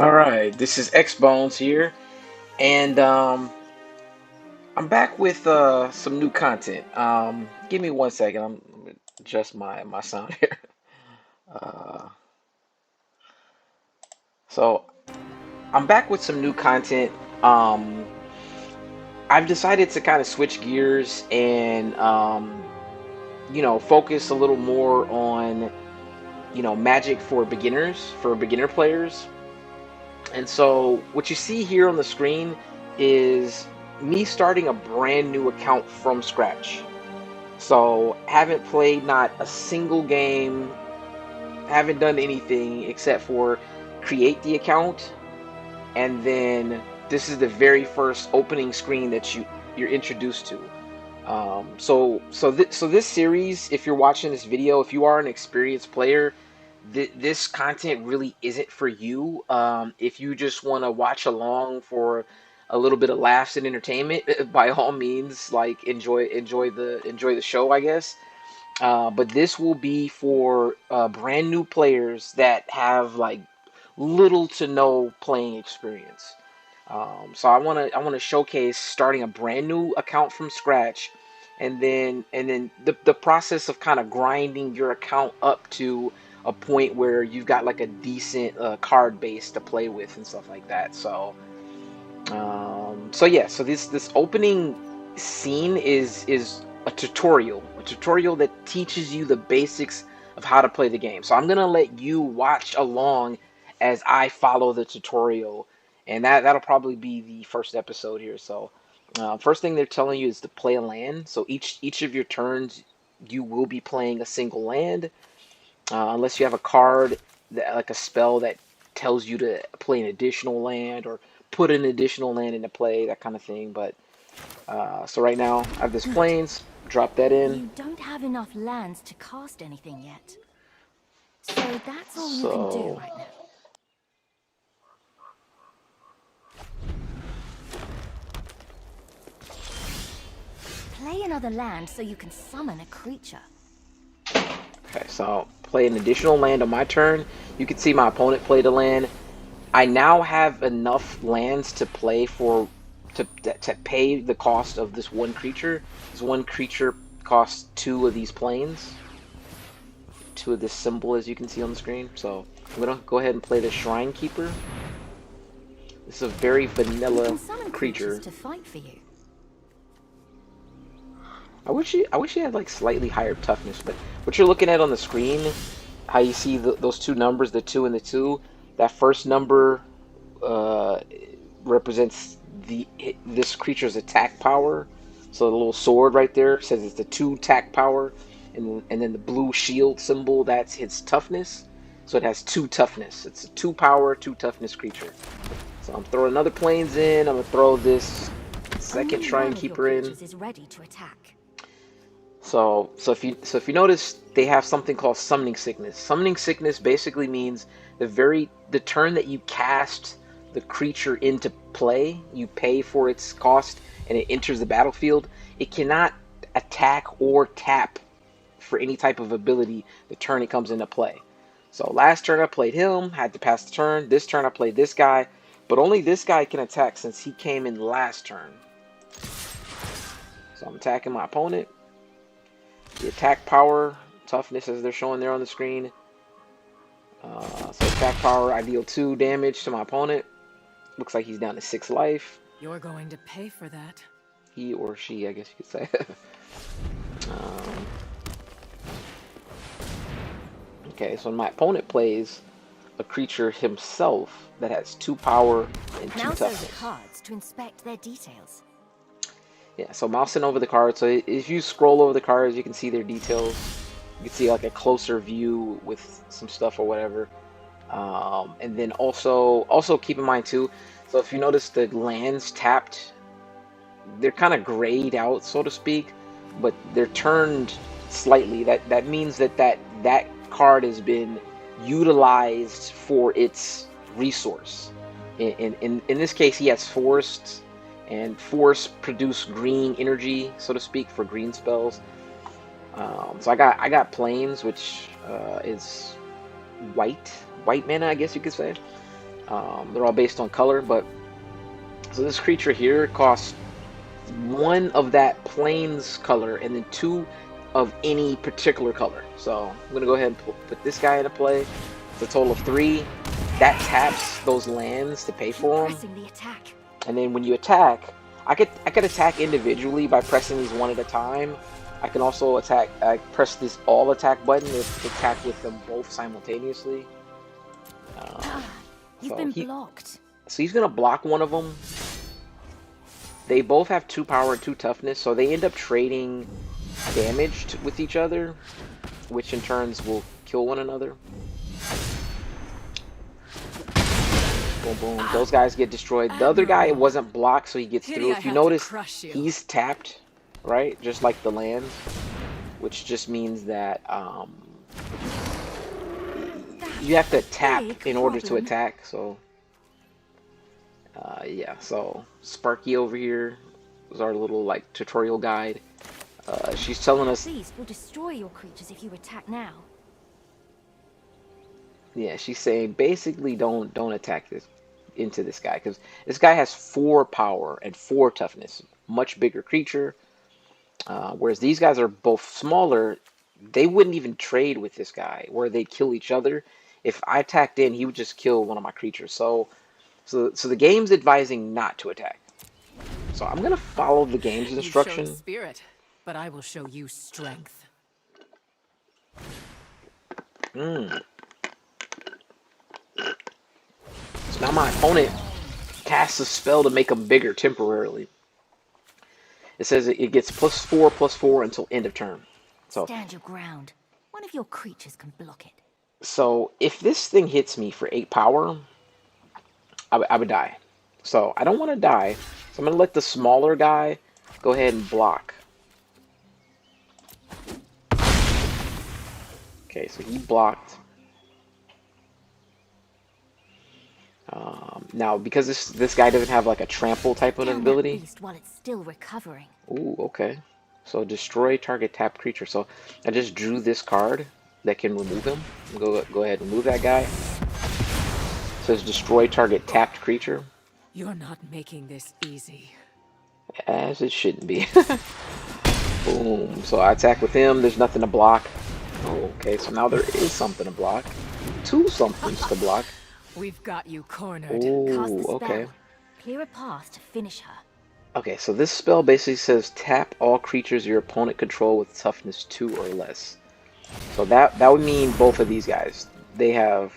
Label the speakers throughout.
Speaker 1: All right, this is X Bones here, and I'm back with some new content. Give me 1 second. I'm gonna adjust my sound here. Uh, so I'm back with some new content. Um, I've decided to kind of switch gears and focus a little more on Magic for beginners, for beginner players. And so what you see here on the screen is me starting a brand new account from scratch. So haven't played not a single game, haven't done anything except for create the account, and then this is the very first opening screen that you're introduced to. So this series, if you're watching this video, if you are an experienced player, this content really isn't for you. If you just want to watch along for a little bit of laughs and entertainment, by all means, like enjoy the show, I guess. But this will be for brand new players that have like little to no playing experience. So I want to showcase starting a brand new account from scratch, and then the process of kind of grinding your account up to a point where you've got like a decent card base to play with and stuff like that. So yeah, so this opening scene is a tutorial that teaches you the basics of how to play the game. So I'm gonna let you watch along as I follow the tutorial, and that'll probably be the first episode here. So first thing they're telling you is to play a land. So each of your turns, you will be playing a single land, unless you have a card that like a spell that tells you to play an additional land or put an additional land into play, that kind of thing. But so right now I have this
Speaker 2: Good.
Speaker 1: plains, drop that in.
Speaker 2: You don't have enough lands to cast anything yet. So that's all you can do
Speaker 1: So
Speaker 2: right now. Play another land so you can summon a creature.
Speaker 1: okay, so play an additional land on my turn. You can see my opponent played a land. I now have enough lands to play for to pay the cost of this one creature. This one creature costs two of these planes, two of this symbol as you can see on the screen. So I'm gonna go ahead and play the Shrine Keeper. This is a very
Speaker 2: You can
Speaker 1: vanilla
Speaker 2: summon creatures
Speaker 1: creature.
Speaker 2: to fight for you.
Speaker 1: I wish he had like slightly higher toughness, but what you're looking at on the screen, how you see those two numbers, the two and the two, that first number uh, represents this creature's attack power. So the little sword right there says it's the two attack power, and then the blue shield symbol, that's its toughness. So it has two toughness. It's a two power, two toughness creature. So I'm throwing another planes in. I'm gonna throw this second
Speaker 2: Only
Speaker 1: Shrine
Speaker 2: one of your
Speaker 1: Keeper in.
Speaker 2: creatures is ready to attack.
Speaker 1: So if you notice, they have something called summoning sickness. Summoning sickness basically means the turn that you cast the creature into play, you pay for its cost, and it enters the battlefield. It cannot attack or tap for any type of ability the turn it comes into play. So last turn I played him, had to pass the turn. This turn I played this guy, but only this guy can attack since he came in last turn. So I'm attacking my opponent. The attack power, toughness as they're showing there on the screen. So attack power, I deal 2 damage to my opponent. Looks like he's down to 6 life.
Speaker 3: You're going to pay for that.
Speaker 1: He or she, I guess you could say. um, okay, so my opponent plays a creature himself that has 2 power and 2
Speaker 2: Mouse over
Speaker 1: toughness.
Speaker 2: cards to inspect their details.
Speaker 1: Yeah, so mousing over the cards. So if you scroll over the cards, you can see their details. You can see like a closer view with some stuff or whatever. And then also keep in mind too. So if you notice the lands tapped, they're kind of grayed out, so to speak, but they're turned slightly. That means that card has been utilized for its resource. In this case, he has forest, and forest produce green energy, so to speak, for green spells. So I got planes, which is white mana, I guess you could say. They're all based on color, but so this creature here costs one of that plains color and then two of any particular color. So I'm gonna go ahead and put this guy into play. It's a total of three. That taps those lands to pay
Speaker 2: Keep
Speaker 1: for them.
Speaker 2: pressing the attack.
Speaker 1: And then when you attack, I could attack individually by pressing these one at a time. I can also attack. I press this all attack button to attack with them both simultaneously.
Speaker 2: You've
Speaker 1: So
Speaker 2: been blocked.
Speaker 1: So he's gonna block one of them. They both have 2 power and 2 toughness, so they end up trading damage with each other, which in turns will kill one another. Boom, boom. Those guys get destroyed. The other guy wasn't blocked, so he gets through. If you notice, he's tapped, right? Just like the land, which just means that you have to tap in order to attack. So, yeah. So Sparky over here is our little like tutorial guide. She's telling us.
Speaker 2: Beast will destroy your creatures if you attack now.
Speaker 1: Yeah, she's saying basically don't attack this guy because this guy has 4 power and 4 toughness, much bigger creature. Whereas these guys are both smaller, they wouldn't even trade with this guy, where they'd kill each other. If I attacked in, he would just kill one of my creatures. So the game's advising not to attack. So I'm gonna follow the game's instruction.
Speaker 3: You showed spirit, but I will show you strength.
Speaker 1: So now my opponent casts a spell to make him bigger temporarily. It says it gets +4/+4 until end of turn. So
Speaker 2: stand your ground. One of your creatures can block it.
Speaker 1: So if this thing hits me for 8 power, I would die. So I don't want to die. So I'm going to let the smaller guy go ahead and block. Okay, so he blocked. Now, because this guy doesn't have like a trample type of ability.
Speaker 2: While it's still recovering.
Speaker 1: Ooh, okay. So destroy target tapped creature. So I just drew this card that can remove him. Go ahead and remove that guy. It says destroy target tapped creature.
Speaker 3: You're not making this easy.
Speaker 1: As it shouldn't be. Boom. So I attack with him. There's nothing to block. Oh, okay, so now there is something to block. 2 somethings to block.
Speaker 3: We've got you cornered.
Speaker 2: Cast the
Speaker 1: Ooh,
Speaker 2: spell.
Speaker 1: okay.
Speaker 2: Clear a path to finish her.
Speaker 1: Okay, so this spell basically says tap all creatures your opponent control with toughness 2 or less. So that would mean both of these guys. They have,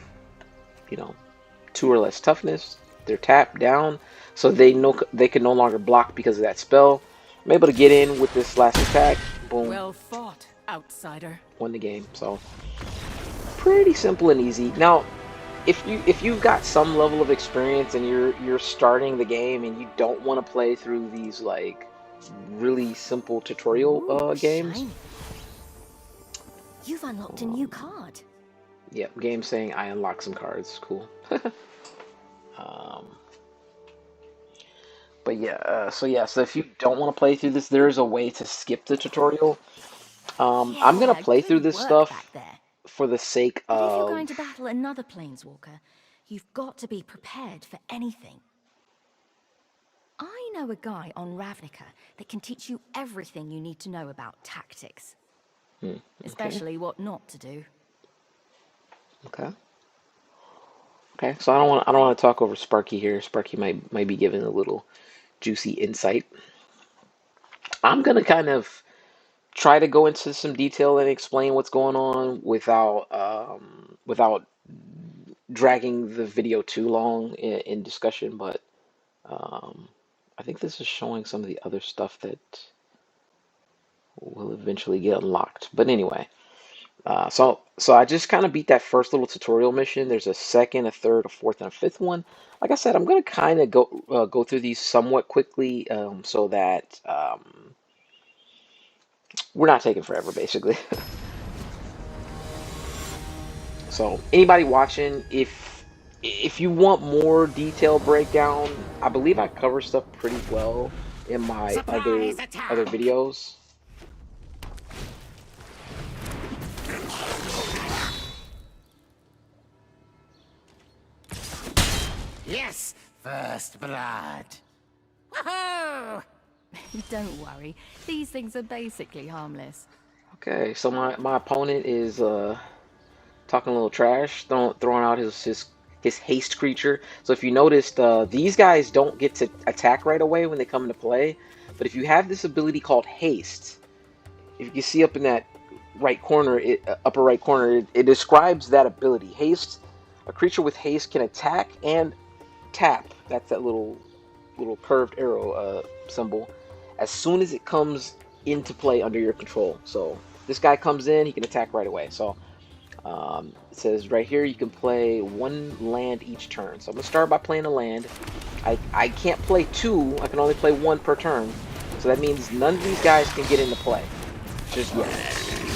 Speaker 1: 2 or less toughness. They're tapped down, so they can no longer block because of that spell. I'm able to get in with this last attack. Boom.
Speaker 3: Well fought, outsider.
Speaker 1: Won the game. So pretty simple and easy. Now, if you've got some level of experience and you're starting the game and you don't want to play through these like really simple tutorial games.
Speaker 2: Shiny. You've unlocked a new card.
Speaker 1: Yep, game saying I unlocked some cards. Cool. But yeah, so if you don't want to play through this, there is a way to skip the tutorial. I'm gonna play through this stuff for the sake
Speaker 2: But if you're
Speaker 1: of.
Speaker 2: going to battle another planeswalker, you've got to be prepared for anything. I know a guy on Ravnica that can teach you everything you need to know about tactics.
Speaker 1: Okay.
Speaker 2: Especially what not to do.
Speaker 1: Okay. Okay, so I don't want to talk over Sparky here. Sparky might be giving a little juicy insight. I'm gonna kind of try to go into some detail and explain what's going on without dragging the video too long in discussion. But I think this is showing some of the other stuff that will eventually get unlocked. But anyway. So I just kind of beat that first little tutorial mission. There's a second, a third, a fourth, and a fifth one. Like I said, I'm gonna kind of go through these somewhat quickly, so that we're not taking forever, basically. So anybody watching, if you want more detailed breakdown, I believe I cover stuff pretty well in my other videos.
Speaker 4: Yes, first blood. Woohoo!
Speaker 2: Don't worry, these things are basically harmless.
Speaker 1: Okay, so my opponent is talking a little trash, throwing out his haste creature. So if you noticed, these guys don't get to attack right away when they come into play. But if you have this ability called haste, if you see up in that right corner, upper right corner, it describes that ability. Haste. A creature with haste can attack and tap. That's that little curved arrow symbol. As soon as it comes into play under your control. So this guy comes in, he can attack right away. So it says right here you can play one land each turn. So I'm gonna start by playing a land. I can't play two. I can only play one per turn. So that means none of these guys can get into play just yet.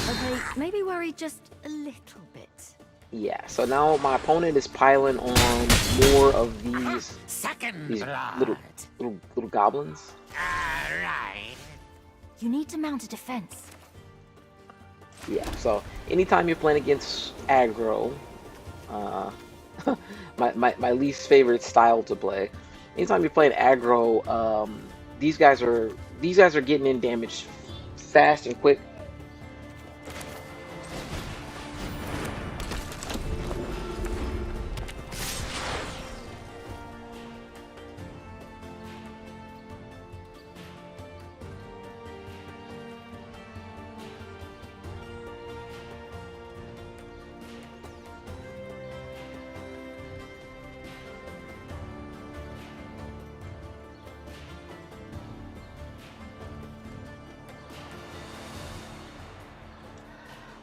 Speaker 2: Okay, maybe worry just a little bit.
Speaker 1: Yeah. So now my opponent is piling on more of
Speaker 4: Second
Speaker 1: these
Speaker 4: blood.
Speaker 1: little goblins.
Speaker 4: Alright.
Speaker 2: You need to mount a defense.
Speaker 1: Yeah, so anytime you're playing against aggro, my least favorite style to play. Anytime you're playing aggro, these guys are getting in damage fast and quick.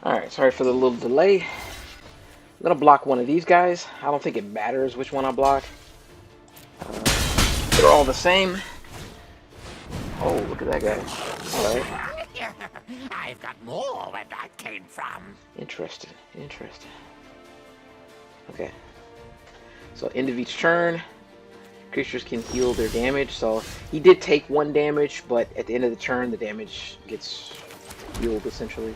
Speaker 1: Alright, sorry for the little delay. I'm gonna block one of these guys. I don't think it matters which one I block. They're all the same. Oh, look at that guy. Alright.
Speaker 4: I've got more where that came from.
Speaker 1: Interesting. Interesting. Okay. So end of each turn, creatures can heal their damage. So he did take one damage, but at the end of the turn, the damage gets healed essentially.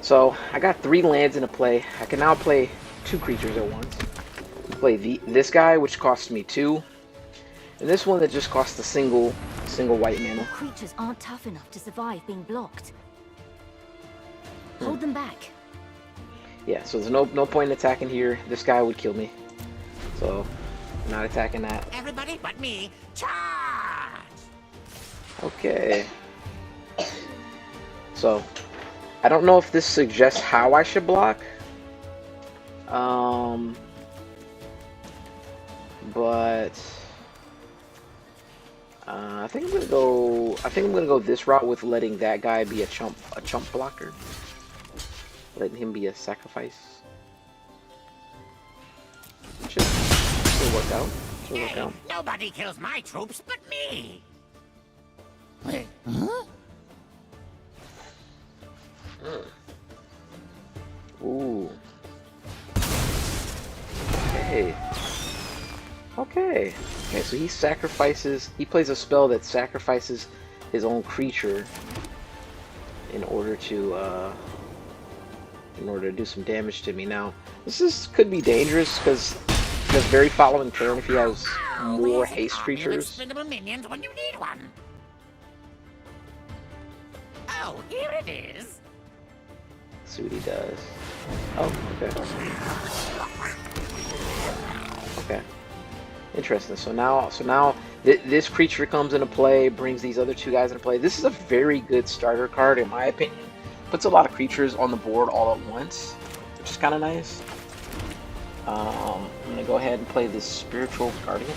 Speaker 1: So I got 3 lands into play. I can now play 2 creatures at once. Play this guy, which costs me 2, and this one that just costs a single white mana.
Speaker 2: Creatures aren't tough enough to survive being blocked. Hold them back.
Speaker 1: Yeah, so there's no point in attacking here. This guy would kill me, so I'm not attacking that.
Speaker 4: Everybody but me, charge!
Speaker 1: Okay. So I don't know if this suggests how I should block. But I think I'm gonna go this route with letting that guy be a chump blocker. Letting him be a sacrifice. Should work out. Should work out.
Speaker 4: Nobody kills my troops but me. Wait, huh?
Speaker 1: Ooh. Okay. Okay. Okay, so he plays a spell that sacrifices his own creature in order to do some damage to me. Now, could be dangerous because the very following turn, if he has more haste creatures.
Speaker 4: Expendable minions when you need one. Oh, here it is.
Speaker 1: See what he does. Oh, okay. Okay. Interesting. So now this creature comes into play, brings these other 2 guys into play. This is a very good starter card, in my opinion. Puts a lot of creatures on the board all at once, which is kind of nice. I'm gonna go ahead and play this Spiritual Guardian.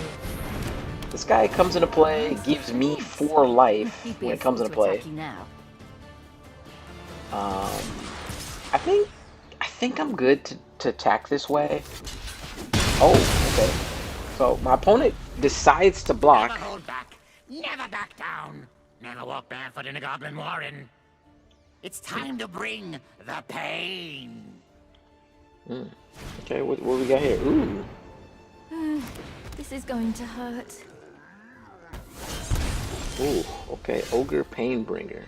Speaker 1: This guy comes into play, gives me 4 life when it comes into play. I think I'm good to attack this way. Oh, okay. So my opponent decides to block.
Speaker 4: Never hold back. Never back down. Never walk barefoot in a goblin warren. It's time to bring the pain.
Speaker 1: Okay, what we got here? Ooh.
Speaker 2: This is going to hurt.
Speaker 1: Ooh, okay. Ogre Painbringer.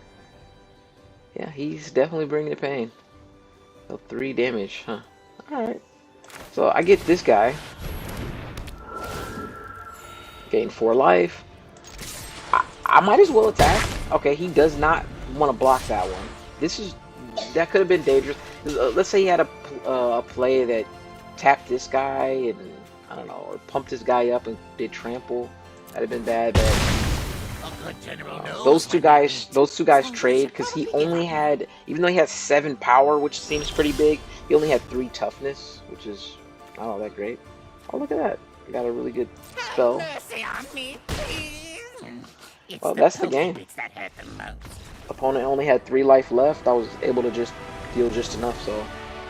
Speaker 1: Yeah, he's definitely bringing the pain. So 3 damage, huh? Alright. So I get this guy. Gain 4 life. I might as well attack. Okay, he does not want to block that one. That could have been dangerous. Let's say he had a play that tapped this guy and I don't know, or pumped this guy up and did trample. That'd have been bad. But those two guys trade because he only had, even though he has 7 power, which seems pretty big, he only had 3 toughness, which is not that great. Oh, look at that! I got a really good spell.
Speaker 4: Mercy on me, please.
Speaker 1: Well, that's the game.
Speaker 4: That hurt the most.
Speaker 1: Opponent only had 3 life left. I was able to just deal just enough. So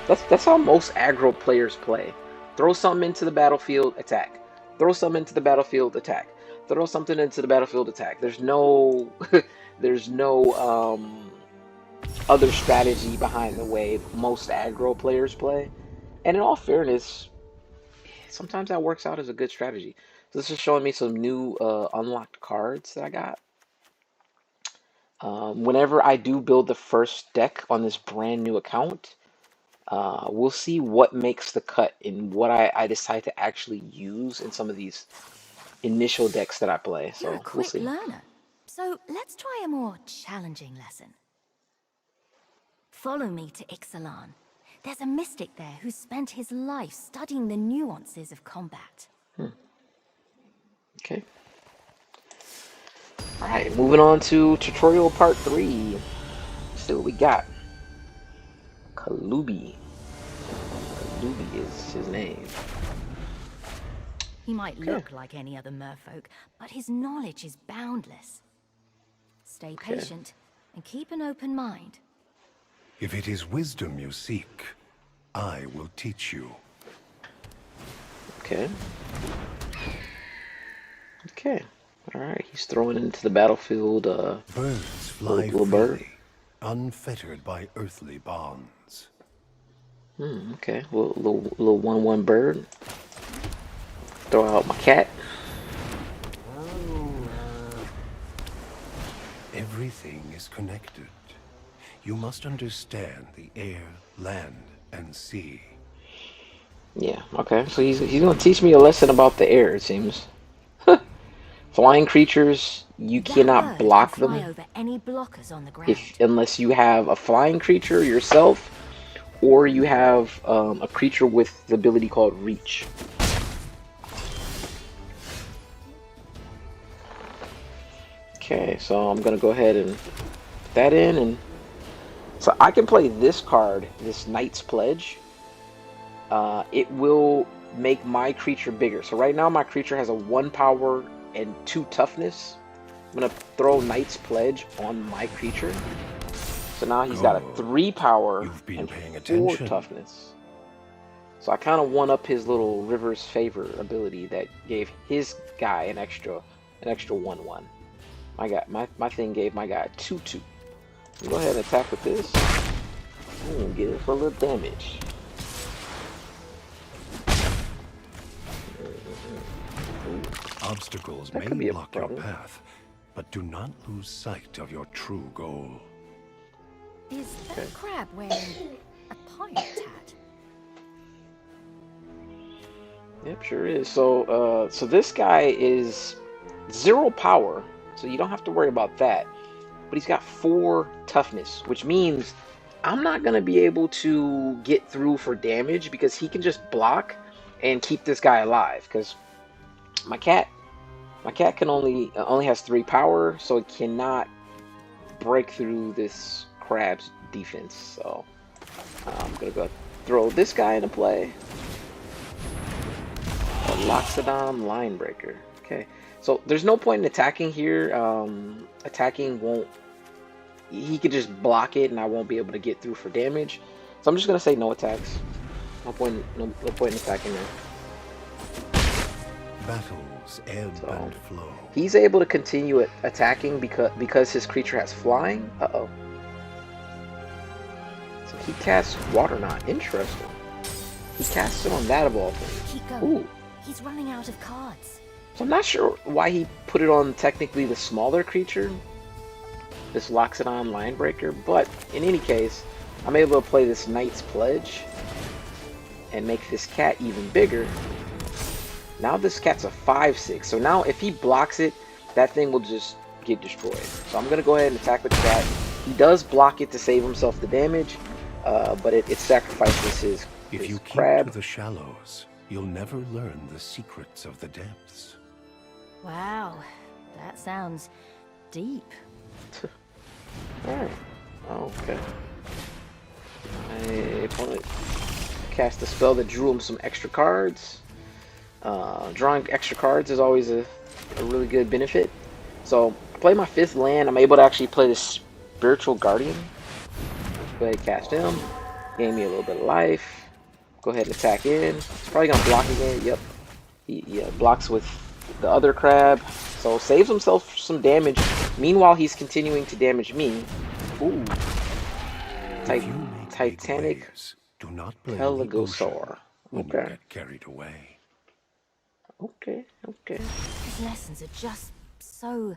Speaker 1: that's how most aggro players play. Throw something into the battlefield, attack. Throw something into the battlefield, attack. Throw something into the battlefield, attack. There's no other strategy behind the way most aggro players play. And in all fairness, sometimes that works out as a good strategy. So this is showing me some new unlocked cards that I got. Whenever I do build the first deck on this brand new account, we'll see what makes the cut and what I decide to actually use in some of these initial decks that I play. So
Speaker 2: You're a
Speaker 1: we'll
Speaker 2: quick
Speaker 1: see.
Speaker 2: learner. So let's try a more challenging lesson. Follow me to Ixalan. There's a mystic there who spent his life studying the nuances of combat.
Speaker 1: Okay. Alright, moving on to tutorial part 3. Let's see what we got. Kalubi. Kalubi is his name.
Speaker 2: He might look like any other merfolk, but his knowledge is boundless. Stay patient and keep an open mind.
Speaker 5: If it is wisdom you seek, I will teach you.
Speaker 1: Okay. Okay. Alright, he's throwing into the battlefield
Speaker 5: Birds fly
Speaker 1: little bird.
Speaker 5: freely, unfettered by earthly bonds.
Speaker 1: Okay, little 1/1 bird. Throw out my cat.
Speaker 5: Everything is connected. You must understand the air, land, and sea.
Speaker 1: Yeah, okay. So he's gonna teach me a lesson about the air, it seems. Flying creatures, you cannot block
Speaker 2: Fly
Speaker 1: them
Speaker 2: over any blockers on the ground.
Speaker 1: unless you have a flying creature yourself, or you have a creature with the ability called Reach. Okay, so I'm gonna go ahead and put that in, and so I can play this card, this Knight's Pledge. It will make my creature bigger. So right now my creature has a 1 power and 2 toughness. I'm gonna throw Knight's Pledge on my creature. So now he's got a 3 power and 4 toughness. So I kind of one up his little River's Favor ability that gave his guy an extra 1/1. My thing gave my guy 2/2. Go ahead and attack with this. Get it for a little damage.
Speaker 5: Obstacles
Speaker 1: That
Speaker 5: may
Speaker 1: could be a
Speaker 5: block your
Speaker 1: problem.
Speaker 5: path, but do not lose sight of your true goal.
Speaker 2: Is that crab wearing a pirate hat?
Speaker 1: Yep, sure is. So this guy is 0 power, so you don't have to worry about that. But he's got 4 toughness, which means I'm not gonna be able to get through for damage because he can just block and keep this guy alive. Because my cat can only has 3 power, so it cannot break through this crab's defense. So I'm gonna go throw this guy into play. A Loxodon Linebreaker. Okay, so there's no point in attacking here. Attacking won't. He could just block it, and I won't be able to get through for damage. So I'm just gonna say no attacks. No point in attacking there.
Speaker 5: Battles ebb and flow.
Speaker 1: He's able to continue attacking because his creature has flying. Uh-oh. So he casts Water Knot. Interesting. He casts it on that of all things.
Speaker 2: Keep going.
Speaker 1: Ooh.
Speaker 2: He's running out of cards.
Speaker 1: So I'm not sure why he put it on technically the smaller creature, this Loxodon Linebreaker, but in any case, I'm able to play this Knight's Pledge and make this cat even bigger. Now this cat's a 5/6. So now if he blocks it, that thing will just get destroyed. So I'm gonna go ahead and attack with the cat. He does block it to save himself the damage, but it sacrifices
Speaker 5: If you
Speaker 1: his
Speaker 5: keep to
Speaker 1: crab.
Speaker 5: the shallows, you'll never learn the secrets of the depths.
Speaker 2: Wow, that sounds deep.
Speaker 1: Alright. Oh, okay. My opponent cast a spell that drew him some extra cards. Drawing extra cards is always a really good benefit. So, I play my 5th land. I'm able to actually play this Spiritual Guardian. Go ahead and cast him. Gain me a little bit of life. Go ahead and attack in. He's probably going to block again. Yep. He blocks with the other crab. So, saves himself some damage. Meanwhile, he's continuing to damage me. Ooh.
Speaker 5: If you make big
Speaker 1: Titanic
Speaker 5: waves, do not blame the ocean
Speaker 1: Telegosaur.
Speaker 5: when you
Speaker 1: Okay.
Speaker 5: get carried away.
Speaker 1: Okay.
Speaker 2: His lessons are just so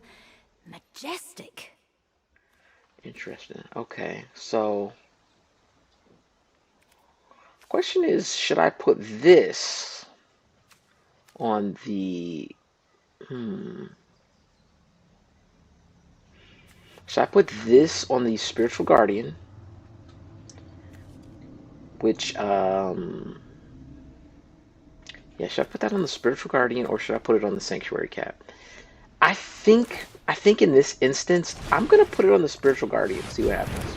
Speaker 2: majestic.
Speaker 1: Interesting. Okay, so question is, should I put this on the should I put this on the Spiritual Guardian, which yeah, should I put that on the Spiritual Guardian or should I put it on the Sanctuary Cat? I think in this instance, I'm gonna put it on the Spiritual Guardian, see what happens.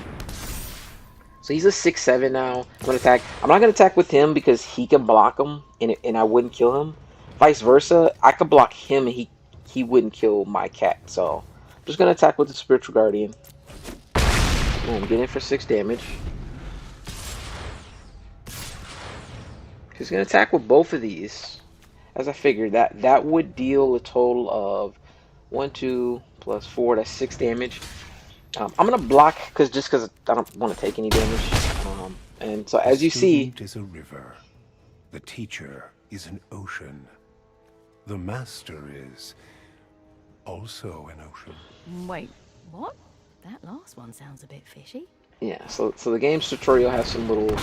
Speaker 1: So he's a 6/7 now. I'm gonna attack. I'm not gonna attack with him because he can block him and I wouldn't kill him. Vice versa, I could block him and he wouldn't kill my cat. So I'm just gonna attack with the Spiritual Guardian. Boom, get in for 6 damage. He's gonna attack with both of these. As I figured, that would deal a total of 1, 2 plus 4. That's 6 damage. I'm gonna block because I don't want to take any damage. And so
Speaker 5: The
Speaker 1: as you see,
Speaker 5: student is a river. The teacher is an ocean. The master is also an ocean.
Speaker 2: Wait, what? That last one sounds a bit fishy.
Speaker 1: yeah. So the game's tutorial has some little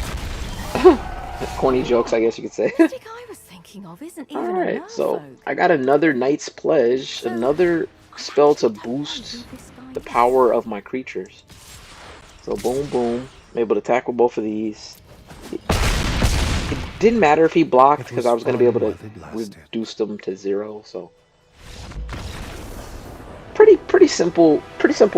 Speaker 1: corny jokes, I guess you could say.
Speaker 2: The stick I was thinking of isn't
Speaker 1: All
Speaker 2: even a
Speaker 1: right, so
Speaker 2: merfolk.
Speaker 1: I got another Knight's Pledge,
Speaker 2: So,
Speaker 1: another
Speaker 2: how
Speaker 1: spell
Speaker 2: did
Speaker 1: to
Speaker 2: you don't know who
Speaker 1: boost
Speaker 2: this guy
Speaker 1: the
Speaker 2: is?
Speaker 1: power of my creatures. So boom, boom. I'm able to tackle both of these. It didn't matter if he blocked
Speaker 5: It
Speaker 1: because
Speaker 5: was
Speaker 1: I was going to be
Speaker 5: fun
Speaker 1: able to
Speaker 5: while it lasted.
Speaker 1: reduce them to 0. So pretty simple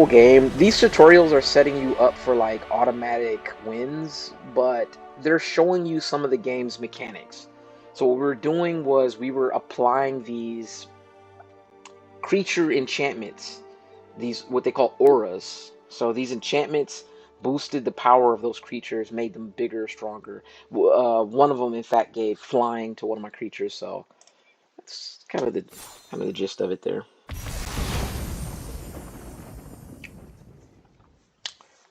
Speaker 1: game. These tutorials are setting you up for like automatic wins, but they're showing you some of the game's mechanics. So what we were doing was we were applying these creature enchantments, these what they call auras. So these enchantments boosted the power of those creatures, made them bigger, stronger. One of them, in fact, gave flying to one of my creatures. So that's kind of the gist of it there.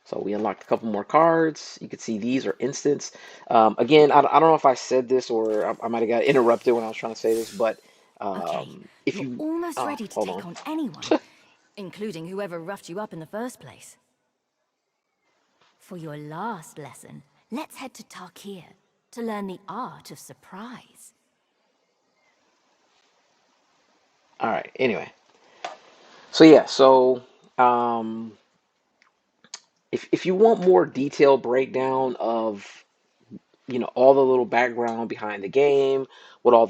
Speaker 1: So we unlocked a couple more cards. You can see these are instants. Again, I don't know if I said this or I might have got interrupted when I was trying to say this, but
Speaker 2: Okay,
Speaker 1: if
Speaker 2: you're
Speaker 1: you,
Speaker 2: almost
Speaker 1: oh,
Speaker 2: ready to
Speaker 1: hold
Speaker 2: take
Speaker 1: on.
Speaker 2: on anyone, including whoever roughed you up in the first place. For your last lesson, let's head to Tarkir to learn the art of surprise.
Speaker 1: All right. Anyway, so yeah, so um, if you want more detailed breakdown of all the little background behind the game, what all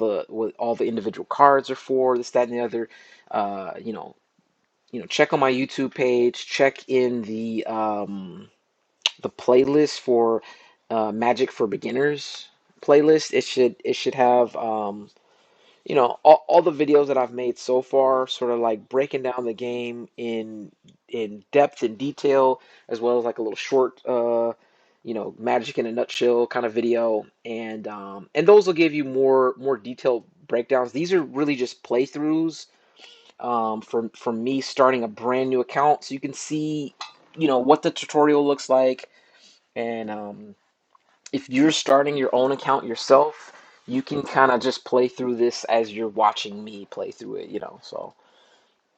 Speaker 1: the individual cards are for, this, that, and the other, uh, you know, check on my YouTube page. Check in the playlist for Magic for Beginners playlist. It should have all the videos that I've made so far, sort of like breaking down the game in depth and detail, as well as like a little short Magic in a nutshell kind of video, and those will give you more detailed breakdowns. These are really just playthroughs from me starting a brand new account, so you can see what the tutorial looks like, and if you're starting your own account yourself, you can kind of just play through this as you're watching me play through it. So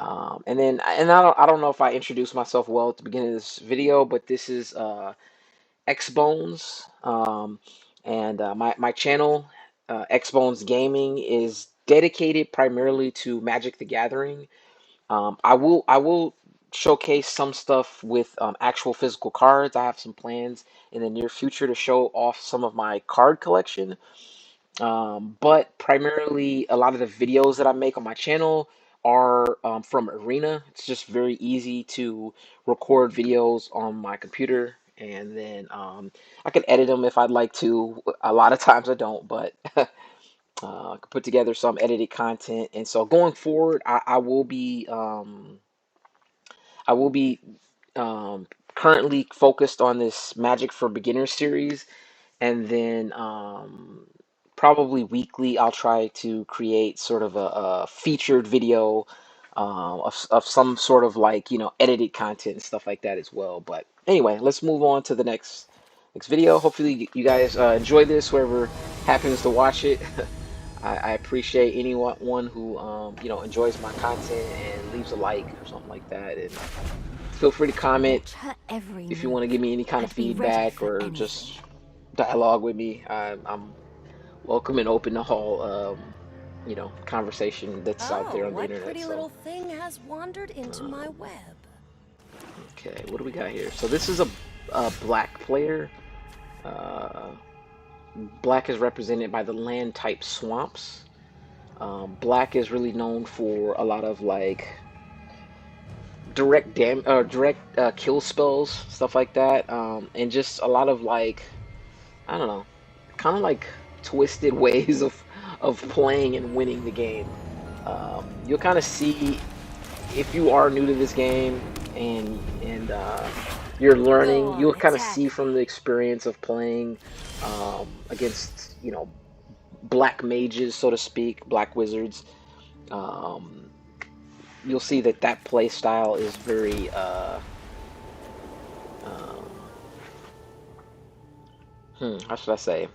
Speaker 1: and I don't know if I introduced myself well at the beginning of this video, but this is X Bones, and my channel, X Bones Gaming, is dedicated primarily to Magic the Gathering. I will showcase some stuff with actual physical cards. I have some plans in the near future to show off some of my card collection. But primarily, a lot of the videos that I make on my channel are from Arena. It's just very easy to record videos on my computer, and then I can edit them if I'd like to. A lot of times I don't, but I can put together some edited content. And so going forward, I will be currently focused on this Magic for Beginners series, and then probably weekly I'll try to create sort of a featured video of some sort of like, you know, edited content and stuff like that as well. But anyway, let's move on to the next video. Hopefully you guys enjoy this, whoever happens to watch it. I appreciate anyone who you know, enjoys my content and leaves a like or something like that, and feel free to comment
Speaker 2: Watch her every
Speaker 1: if you
Speaker 2: move
Speaker 1: want to give me any kind of
Speaker 2: and be ready
Speaker 1: feedback
Speaker 2: for
Speaker 1: or
Speaker 2: anything.
Speaker 1: just dialogue with me. I'm welcome and open to all you know, conversation that's out
Speaker 6: Oh,
Speaker 1: there on the
Speaker 6: what
Speaker 1: internet.
Speaker 6: pretty
Speaker 1: So
Speaker 6: little thing has wandered into my web?
Speaker 1: okay, what do we got here? So this is a black player. Uh, Black is represented by the land type swamps. Black is really known for a lot of like direct kill spells, stuff like that, and just a lot of like, I don't know, kind of like twisted ways of playing and winning the game. You'll kind of see if you are new to this game and you're
Speaker 6: Go
Speaker 1: learning. You'll
Speaker 6: on,
Speaker 1: kind of
Speaker 6: attack
Speaker 1: see from the
Speaker 6: me.
Speaker 1: experience of playing against, you know, black mages, so to speak, black wizards. Um, you'll see that that play style is very um, how should I say?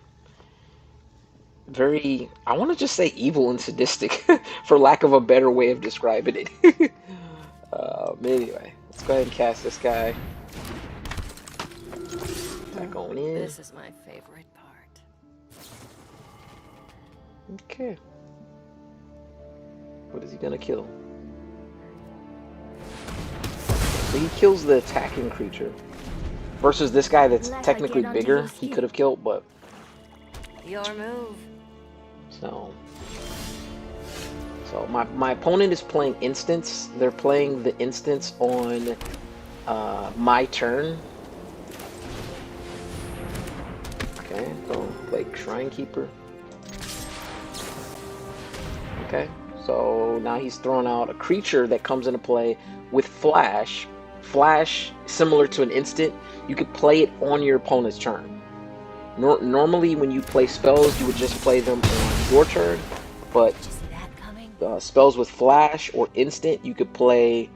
Speaker 1: Very, I want to just say evil and sadistic, for lack of a better way of describing it. Anyway, let's go ahead and cast this guy. Attack going in.
Speaker 6: This is my favorite part.
Speaker 1: Okay. What is he gonna kill? So he kills the attacking creature. Versus this guy that's
Speaker 2: Let her
Speaker 1: technically
Speaker 2: get under
Speaker 1: bigger,
Speaker 2: your
Speaker 1: he
Speaker 2: skin.
Speaker 1: could have killed, but
Speaker 6: Your move.
Speaker 1: so. So my opponent is playing instance. They're playing the instance on my turn. Okay, so play Shrine Keeper. Okay, so now he's throwing out a creature that comes into play with Flash. Flash, similar to an instant, you could play it on your opponent's turn. Normally, when you play spells, you would just play them on your turn, but
Speaker 2: Did you see that coming?
Speaker 1: spells with Flash or instant, you could play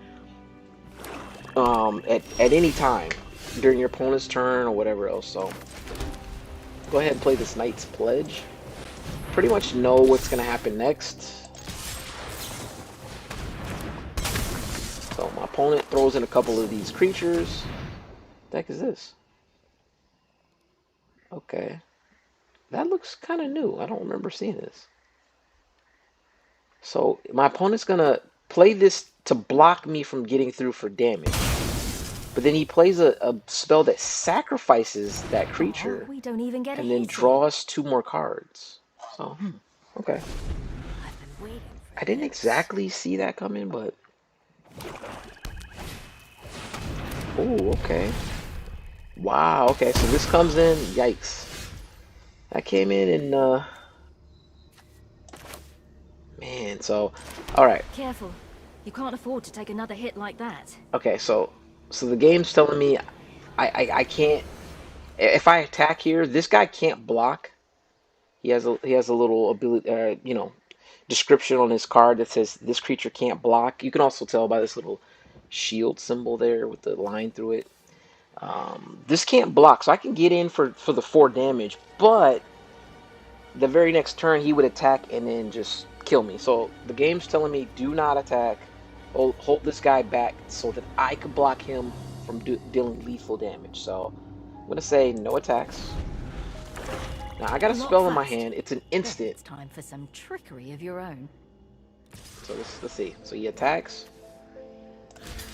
Speaker 1: at any time during your opponent's turn or whatever else. So go ahead and play this Knight's Pledge. Pretty much know what's going to happen next. So my opponent throws in a couple of these creatures. What the heck is this? Okay. That looks kind of new. I don't remember seeing this. So my opponent's going to play this to block me from getting through for damage. But then he plays a spell that sacrifices that
Speaker 2: Oh,
Speaker 1: creature
Speaker 2: we don't even get a
Speaker 1: and then
Speaker 2: hit in.
Speaker 1: draws 2 more cards. So, okay.
Speaker 6: I've been waiting for
Speaker 1: I didn't
Speaker 6: this.
Speaker 1: exactly see that coming, but... Oh, okay. Wow, okay, so this comes in. Yikes. That came in and, man, so... Alright,
Speaker 2: Careful. You can't afford to take another hit like that.
Speaker 1: okay, so the game's telling me I can't... If I attack here, this guy can't block. He has a little ability, you know, description on his card that says this creature can't block. You can also tell by this little shield symbol there with the line through it. This can't block, so I can get in for the 4 damage, but the very next turn he would attack and then just kill me. So the game's telling me do not attack. Hold this guy back so that I can block him from dealing lethal damage. So I'm gonna say no attacks. Now I got a
Speaker 2: Lock
Speaker 1: spell in my
Speaker 2: fast.
Speaker 1: hand. It's an
Speaker 2: Then
Speaker 1: instant.
Speaker 2: it's time for some trickery of your own.
Speaker 1: So let's see. So he attacks.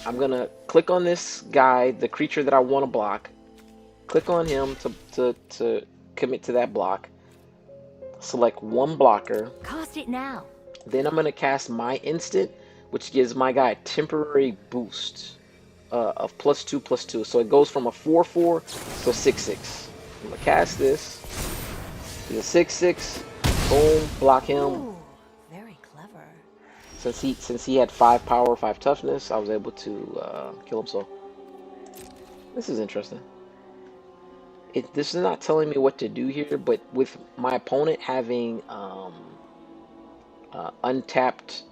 Speaker 1: I'm gonna click on this guy, the creature that I want to block. Click on him to commit to that block. Select one blocker.
Speaker 2: Cast it now.
Speaker 1: Then I'm gonna cast my instant, which gives my guy a temporary boost of +2/+2. So it goes from a 4/4 to 6/6. I'm gonna cast this. He's a 6/6. Boom, block him.
Speaker 6: Ooh, very clever.
Speaker 1: Since he had 5 power, 5 toughness, I was able to kill him. So this is interesting. This is not telling me what to do here, but with my opponent having untapped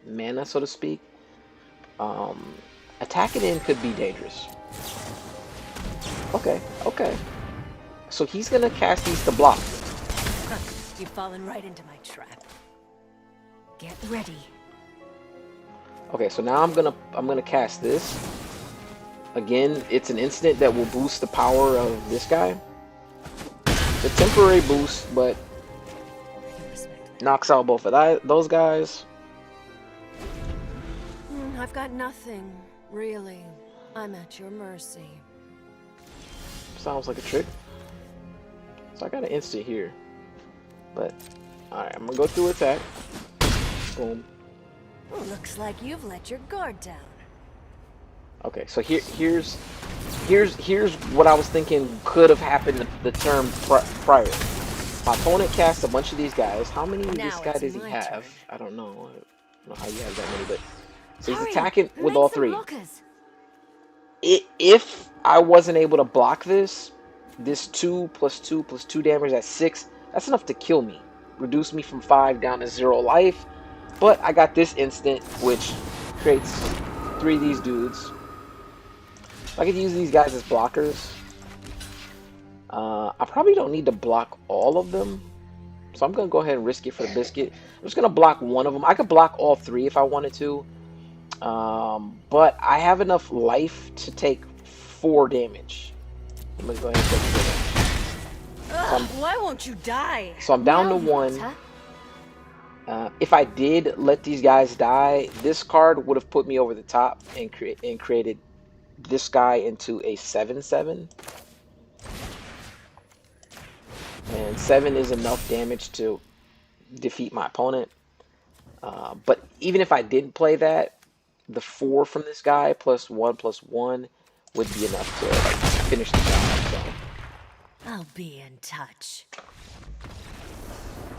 Speaker 1: mana, so to speak, um, attacking in could be dangerous. Okay, okay. So he's gonna cast these to block.
Speaker 6: You've fallen right into my trap.
Speaker 2: Get ready.
Speaker 1: Okay, so now I'm gonna cast this. Again, it's an instant that will boost the power of this guy. It's a temporary boost, but knocks out both of those guys.
Speaker 6: I've got nothing, really. I'm at your mercy.
Speaker 1: Sounds like a trick. So I got an instant here. But, alright, I'm gonna go through attack. Boom.
Speaker 6: Looks like you've let your guard down.
Speaker 1: Okay, so here's what I was thinking could have happened the term prior. My opponent cast a bunch of these guys. How many of this
Speaker 6: Now
Speaker 1: guy
Speaker 6: it's
Speaker 1: does he
Speaker 6: my
Speaker 1: have?
Speaker 6: turn.
Speaker 1: I don't know. I don't know how you have that many, but so he's
Speaker 2: Hurry,
Speaker 1: attacking with
Speaker 2: make
Speaker 1: all
Speaker 2: some
Speaker 1: 3.
Speaker 2: blockers.
Speaker 1: If I wasn't able to block this 2/2/2 damage at 6, that's enough to kill me. Reduce me from 5 down to 0 life. But I got this instant, which creates 3 of these dudes. I could use these guys as blockers. I probably don't need to block all of them. So I'm going to go ahead and risk it for the biscuit. I'm just going to block one of them. I could block all 3 if I wanted to. But I have enough life to take 4 damage. I'm going to go ahead and take 4 damage.
Speaker 6: Why won't you die?
Speaker 1: So I'm down
Speaker 2: Now
Speaker 1: to
Speaker 2: you
Speaker 1: 1.
Speaker 2: got her.
Speaker 1: If I did let these guys die, this card would have put me over the top and created this guy into a 7/7. And 7 is enough damage to defeat my opponent. But even if I didn't play that, the 4 from this guy +1/+1 would be enough to like finish the job.
Speaker 6: I'll be in touch.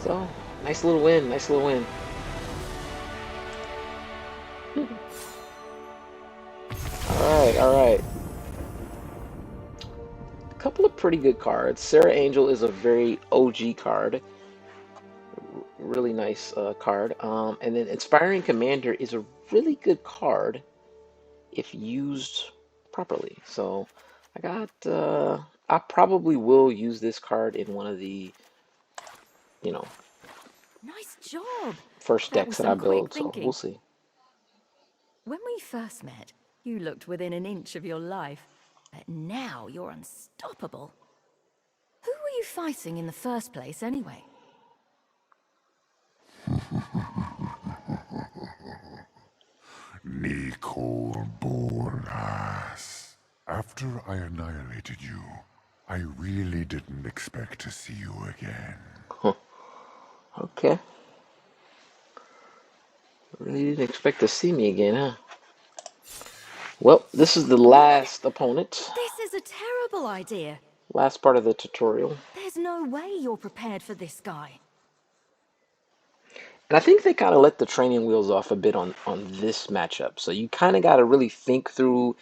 Speaker 1: So nice little win. Nice little win. All right. All right. A couple of pretty good cards. Sarah Angel is a very OG card. Really nice card. And then Inspiring Commander is a really good card if used properly. So I probably will use this card in one of the, you know,
Speaker 2: Nice job.
Speaker 1: first
Speaker 2: That
Speaker 1: decks
Speaker 2: was
Speaker 1: that
Speaker 2: some
Speaker 1: I
Speaker 2: quick
Speaker 1: build. So
Speaker 2: thinking.
Speaker 1: we'll see.
Speaker 2: When we first met, you looked within an inch of your life. But now you're unstoppable. Who were you fighting in the first place, anyway?
Speaker 5: Nicole Bolas. After I annihilated you, I really didn't expect to see you again.
Speaker 1: Okay. Really didn't expect to see me again, huh? Well, this is the last opponent.
Speaker 2: This is a terrible idea.
Speaker 1: Last part of the tutorial.
Speaker 2: There's no way you're prepared for this guy.
Speaker 1: And I think they kind of let the training wheels off a bit on this matchup. So you kind of got to really think through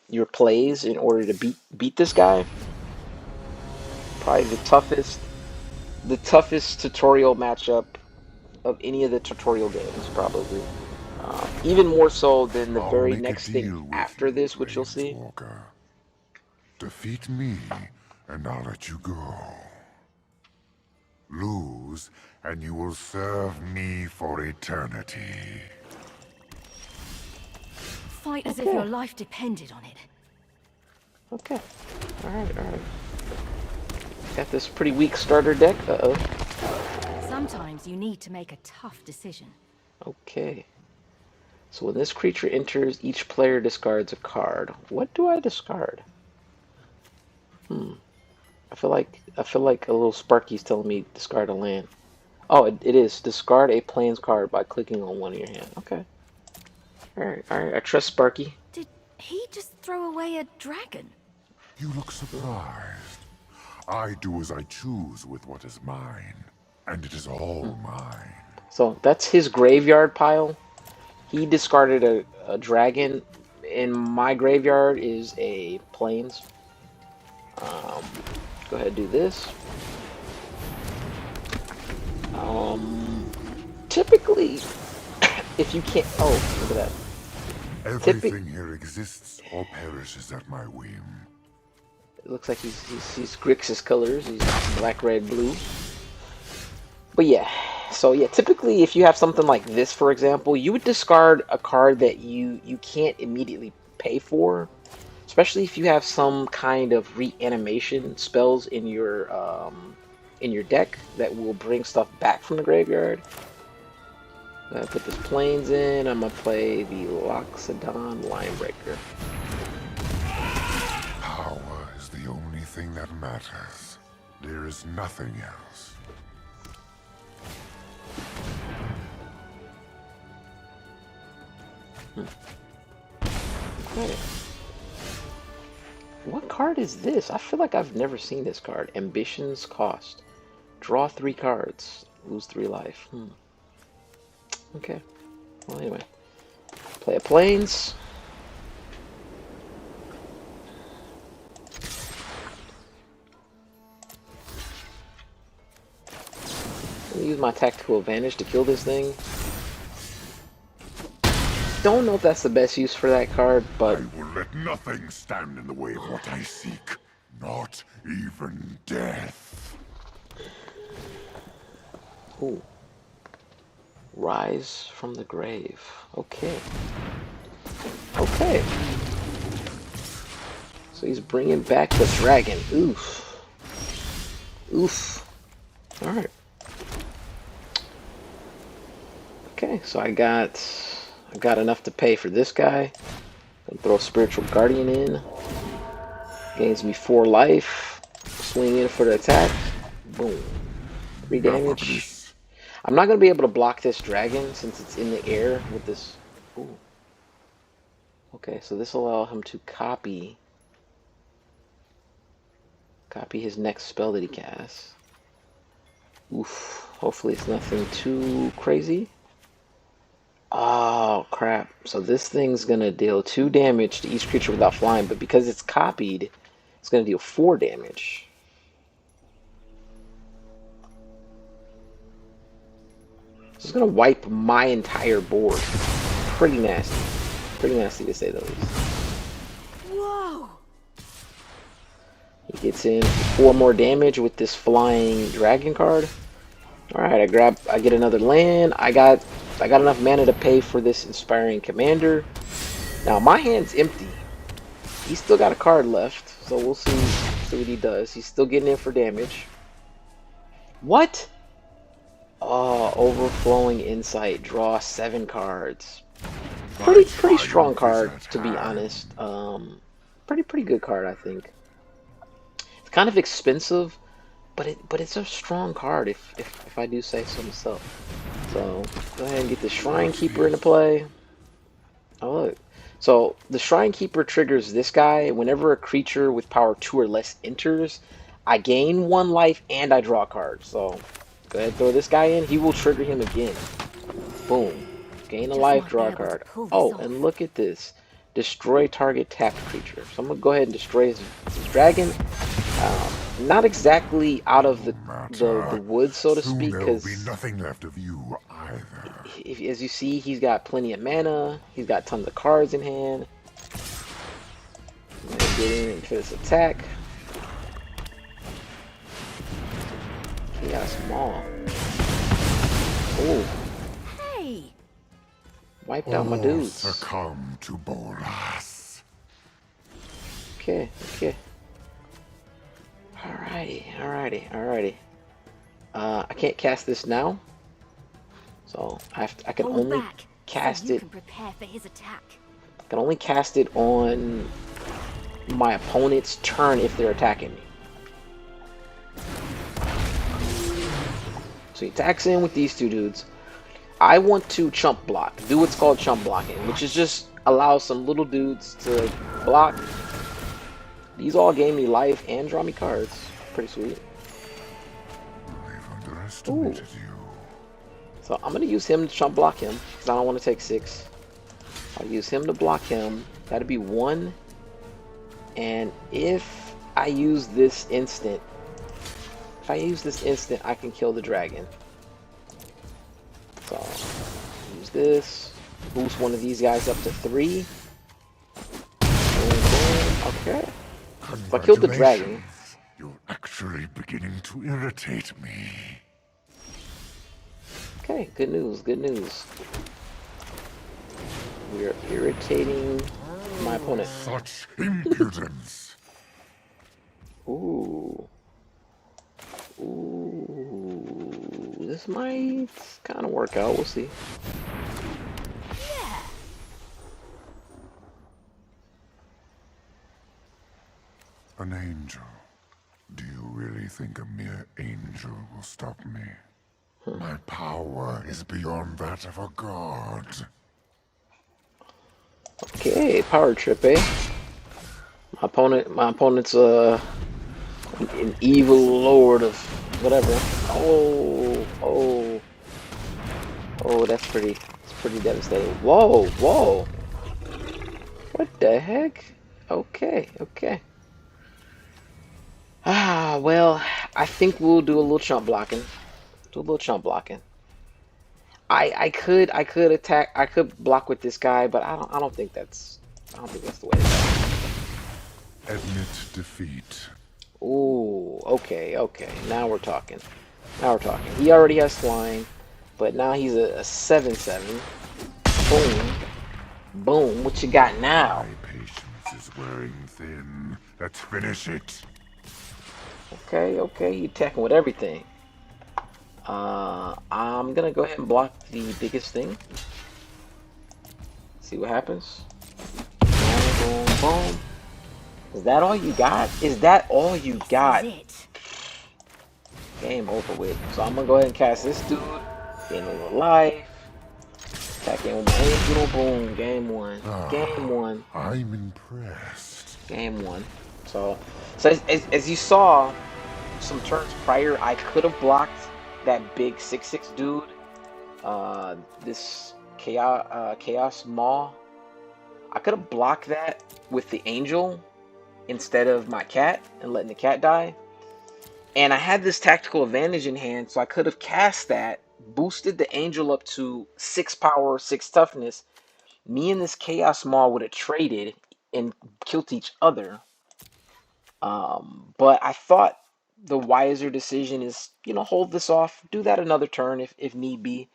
Speaker 1: your plays in order to beat this guy. Probably the toughest tutorial matchup of any of the tutorial games, probably. Even more so than the
Speaker 5: I'll
Speaker 1: very
Speaker 5: make a
Speaker 1: next
Speaker 5: deal
Speaker 1: thing
Speaker 5: with
Speaker 1: after
Speaker 5: you,
Speaker 1: this, which you'll see.
Speaker 5: Planeswalker. Defeat me, and I'll let you go. Lose, and you will serve me for eternity.
Speaker 2: Fight as if your life depended on it.
Speaker 1: Okay. All right. All right. Got this pretty weak starter deck. Uh-oh.
Speaker 2: Sometimes you need to make a tough decision.
Speaker 1: Okay. So when this creature enters, each player discards a card. What do I discard? I feel like a little Sparky's telling me discard a land. Oh, it is. Discard a plains card by clicking on one in your hand. Okay. Alright, alright. I trust Sparky.
Speaker 2: Did he just throw away a dragon?
Speaker 7: You look surprised. I do as I choose with what is mine, and it is all mine.
Speaker 1: So that's his graveyard pile. He discarded a dragon. In my graveyard is a plains. Go ahead and do this. Typically, if you can't... Oh, look at that.
Speaker 7: Everything here exists or perishes at my whim.
Speaker 1: It looks like he's Grixis colors. He's black, red, blue. But yeah, so yeah, typically if you have something like this, for example, you would discard a card that you can't immediately pay for, especially if you have some kind of reanimation spells in your deck that will bring stuff back from the graveyard. I'm gonna put this plains in. I'm gonna play the Loxodon Linebreaker.
Speaker 7: Power is the only thing that matters. There is nothing else.
Speaker 1: Okay. What card is this? I feel like I've never seen this card. Ambition's Cost. Draw 3 cards. Lose 3 life. Okay. Well, anyway. Play a plains. Let me use my tactical advantage to kill this thing. Don't know if that's the best use for that card, but...
Speaker 7: I will let nothing stand in the way of what I seek. Not even death.
Speaker 1: Ooh. Rise from the grave. Okay. Okay. So he's bringing back the dragon. Oof. Oof. Alright. Okay, so I got enough to pay for this guy. Gonna throw Spiritual Guardian in. Gains me 4 life. Swing in for the attack. Boom. 3 damage. I'm not going to be able to block this dragon since it's in the air with this. Ooh. Okay, so this will allow him to copy his next spell that he casts. Oof. Hopefully it's nothing too crazy. Oh, crap. So this thing's going to deal 2 damage to each creature without flying, but because it's copied, it's going to deal 4 damage. So it's going to wipe my entire board. Pretty nasty. Pretty nasty to say the least.
Speaker 2: Whoa!
Speaker 1: He gets in 4 more damage with this flying dragon card. Alright, I get another land. I got enough mana to pay for this inspiring commander. Now my hand's empty. He's still got a card left, so we'll see what he does. He's still getting in for damage. What? Oh, overflowing insight. Draw 7 cards. Pretty strong card, to be honest. Pretty good card, I think. It's kind of expensive, but it's a strong card if I do say so myself. So go ahead and get the Shrine Keeper into play. Oh look. So the Shrine Keeper triggers this guy. Whenever a creature with power 2 or less enters, I gain 1 life and I draw a card. So go ahead and throw this guy in. He will trigger him again. Boom. Gain a life, draw a card. Oh, and look at this. Destroy target tapped creature. So I'm going to go ahead and destroy his dragon. Not exactly out of the woods, so to speak, because
Speaker 7: there will be nothing left of you either.
Speaker 1: As you see, he's got plenty of mana. He's got tons of cards in hand. I'm going to get in for this attack. He got small. Ooh.
Speaker 2: Hey!
Speaker 1: Wiped out my dudes.
Speaker 7: Succumb to Bolas.
Speaker 1: Okay. Alrighty. I can't cast this now, so I can
Speaker 2: Hold
Speaker 1: only
Speaker 2: back, so
Speaker 1: cast
Speaker 2: you
Speaker 1: it.
Speaker 2: can prepare for his attack.
Speaker 1: I can only cast it on my opponent's turn if they're attacking me. So he attacks in with these two dudes. I want to chump block, do what's called chump blocking, which is just allow some little dudes to block. These all gave me life and draw me cards. Pretty sweet.
Speaker 7: I've
Speaker 1: Ooh.
Speaker 7: underestimated you.
Speaker 1: So I'm gonna use him to chump block him because I don't want to take 6. I'll use him to block him. That'd be 1. And if I use this instant, I can kill the dragon. So use this, boost one of these guys up to 3. Boom, boom. Okay. So I killed the dragon.
Speaker 7: Congratulations. You're actually beginning to irritate me.
Speaker 1: Okay, good news, good news. We're irritating my opponent.
Speaker 7: Such impudence.
Speaker 1: Ooh. Ooh. This might kind of work out. We'll see.
Speaker 7: An angel. Do you really think a mere angel will stop me? My power is beyond that of a god.
Speaker 1: Okay, power trip, eh? My opponent's an evil lord of whatever. Oh, that's pretty devastating. Whoa. What the heck? Okay. Well, I think we'll do a little chump blocking. I could attack. I could block with this guy, but I don't think that's the way to go.
Speaker 7: Admit defeat.
Speaker 1: Ooh, okay. Now we're talking. He already has flying, but now he's a 7/7. Boom. What you got now?
Speaker 7: My patience is wearing thin. Let's finish it.
Speaker 1: Okay. You attacking with everything. I'm gonna go ahead and block the biggest thing. See what happens. Boom. Is that all you got?
Speaker 2: This is it.
Speaker 1: Game over with. So I'm gonna go ahead and cast this dude. Gain a little life. Attack in with my angel. Boom. Game 1. Game 1.
Speaker 7: I'm impressed.
Speaker 1: Game 1. So as you saw, some turns prior, I could have blocked that big 6/6 dude. This Chaos Maw. I could have blocked that with the angel instead of my cat and letting the cat die. And I had this tactical advantage in hand, so I could have cast that, boosted the angel up to 6 power, 6 toughness. Me and this Chaos Maw would have traded and killed each other. But I thought the wiser decision is, hold this off, do that another turn if need be,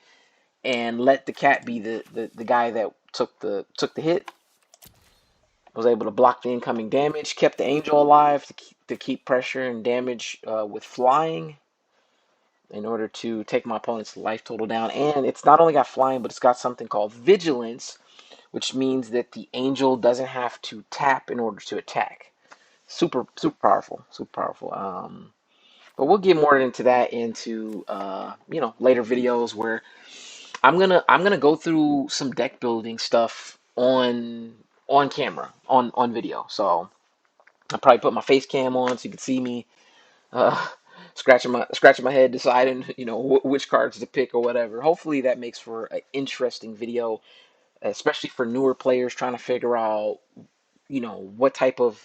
Speaker 1: and let the cat be the guy that took the hit. Was able to block the incoming damage, kept the angel alive to keep pressure and damage with flying in order to take my opponent's life total down. And it's not only got flying, but it's got something called vigilance, which means that the angel doesn't have to tap in order to attack. Super powerful. But we'll get more into that into later videos where I'm gonna go through some deck building stuff on camera on video. So I'll probably put my face cam on so you can see me uh, scratching my head, deciding which cards to pick or whatever. Hopefully that makes for an interesting video, especially for newer players trying to figure out what type of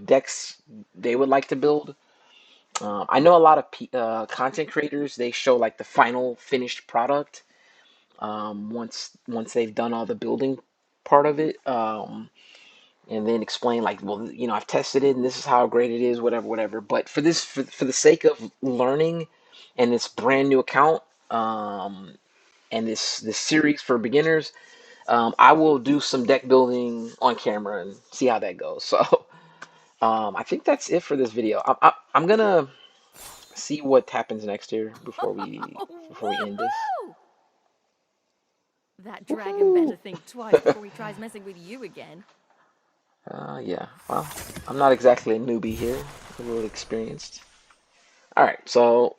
Speaker 1: decks they would like to build. I know a lot of content creators, they show like the final finished product once they've done all the building part of it, and then explain like, well, I've tested it and this is how great it is, whatever. But for the sake of learning and this brand new account, and this series for beginners, I will do some deck building on camera and see how that goes. So I think that's it for this video. I'm gonna see what happens next here before we end this.
Speaker 2: Woohoo! That dragon
Speaker 1: Woohoo!
Speaker 2: better think twice before he tries messing with you again.
Speaker 1: Yeah. Well, I'm not exactly a newbie here. A little experienced. All right. So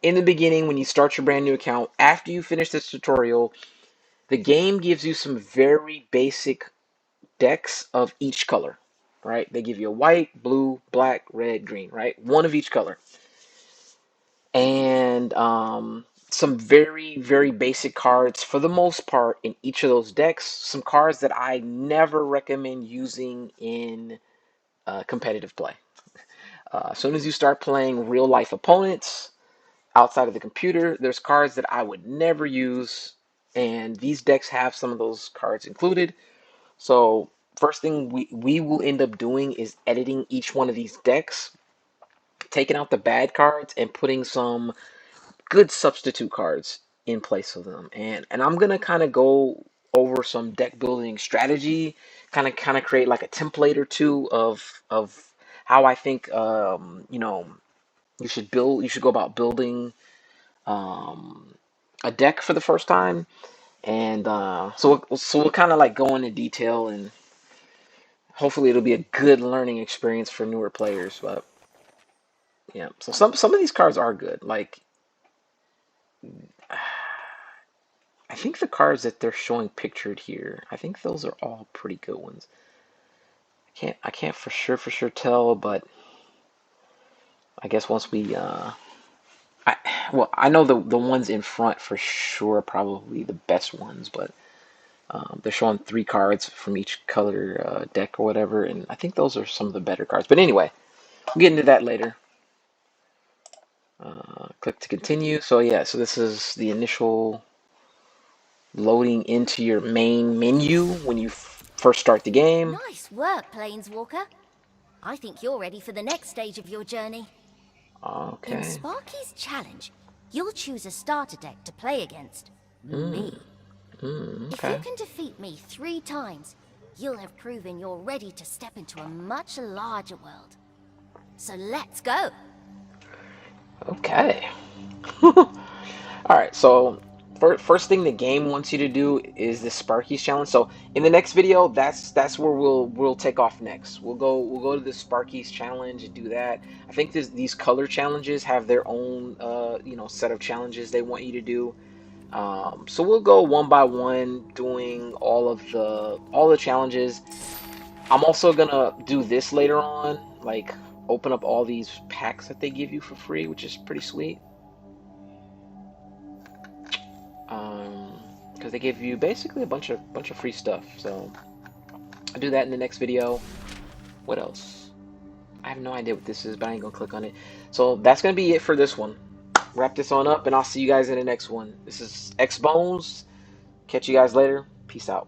Speaker 1: in the beginning, when you start your brand new account, after you finish this tutorial, the game gives you some very basic decks of each color, right? They give you a white, blue, black, red, green, right? One of each color. And some very, very basic cards for the most part in each of those decks. Some cards that I never recommend using in competitive play. As soon as you start playing real life opponents outside of the computer, there's cards that I would never use, and these decks have some of those cards included. So first thing we will end up doing is editing each one of these decks, taking out the bad cards and putting some good substitute cards in place of them. And I'm gonna kind of go over some deck building strategy, kind of create like a template or two of how I think you should go about building a deck for the first time. And so we'll kind of like go into detail, and hopefully it'll be a good learning experience for newer players. But yeah, so some of these cards are good. Like I think the cards that they're showing pictured here, I think those are all pretty good ones. I can't for sure tell, but I guess once we I know the ones in front for sure are probably the best ones, but they're showing 3 cards from each color deck or whatever, and I think those are some of the better cards. But anyway, we'll get into that later. Click to continue. So yeah, so this is the initial loading into your main menu when you first start the game.
Speaker 2: Nice work, Planeswalker. I think you're ready for the next stage of your journey. In
Speaker 1: Okay.
Speaker 2: Sparky's challenge, you'll choose a starter deck to play against me. If you
Speaker 1: Okay.
Speaker 2: can defeat me 3 times, you'll have proven you're ready to step into a much larger world. So let's go.
Speaker 1: Okay. All right. So first thing the game wants you to do is the Sparky's challenge. So in the next video, that's where we'll take off next. We'll go to the Sparky's challenge and do that. I think these color challenges have their own set of challenges they want you to do. So we'll go one by one doing all the challenges. I'm also gonna do this later on, like open up all these packs that they give you for free, which is pretty sweet. Because they give you basically a bunch of free stuff. So I'll do that in the next video. What else? I have no idea what this is, but I ain't gonna click on it. So that's gonna be it for this one. Wrap this on up, and I'll see you guys in the next one. This is X Bones. Catch you guys later. Peace out.